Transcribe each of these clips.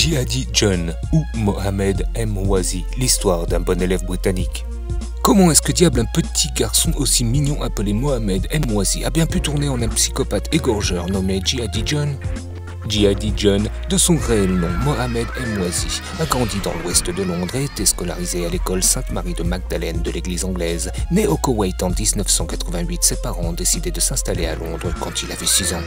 Jihadi John ou Mohamed Emwazi, l'histoire d'un bon élève britannique. Comment est-ce que diable un petit garçon aussi mignon appelé Mohamed Emwazi a bien pu tourner en un psychopathe égorgeur nommé Jihadi John? Jihadi John, de son réel nom Mohamed Emwazi, a grandi dans l'ouest de Londres et été scolarisé à l'école Sainte-Marie de Magdalène de l'église anglaise. Né au Koweït en 1988, ses parents ont décidé de s'installer à Londres quand il avait 6 ans.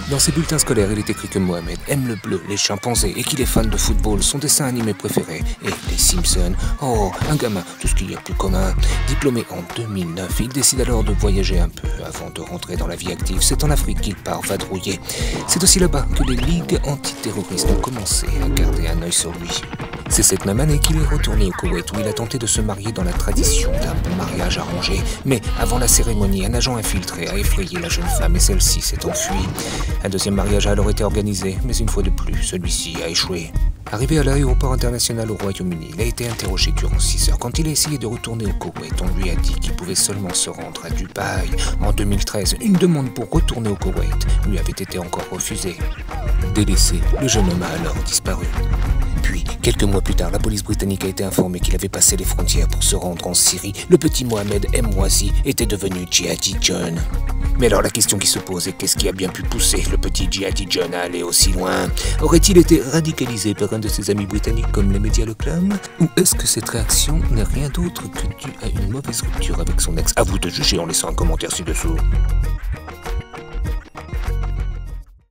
Dans ses bulletins scolaires, il est écrit que Mohamed aime le bleu, les chimpanzés et qu'il est fan de football, son dessin animé préféré est les Simpsons. Oh, un gamin, tout ce qu'il y a de plus commun. Diplômé en 2009, il décide alors de voyager un peu avant de rentrer dans la vie active. C'est en Afrique qu'il part vadrouiller. C'est aussi là-bas que les ligues antiterroristes ont commencé à garder un œil sur lui. C'est cette même année qu'il est retourné au Koweït où il a tenté de se marier dans la tradition d'un mariage arrangé. Mais avant la cérémonie, un agent infiltré a effrayé la jeune femme et celle-ci s'est enfuie. Un deuxième mariage a alors été organisé, mais une fois de plus, celui-ci a échoué. Arrivé à l'aéroport international au Royaume-Uni, il a été interrogé durant 6 heures. Quand il a essayé de retourner au Koweït, on lui a dit qu'il pouvait seulement se rendre à Dubaï. En 2013, une demande pour retourner au Koweït lui avait été encore refusée. Délaissé, le jeune homme a alors disparu. Puis, quelques mois plus tard, la police britannique a été informée qu'il avait passé les frontières pour se rendre en Syrie. Le petit Mohamed Emwazi était devenu Jihadi John. Mais alors la question qui se pose est qu'est-ce qui a bien pu pousser le petit Jihadi John à aller aussi loin? Aurait-il été radicalisé par un de ses amis britanniques comme les médias le clament? Ou est-ce que cette réaction n'est rien d'autre que due à une mauvaise rupture avec son ex? À vous de juger en laissant un commentaire ci-dessous.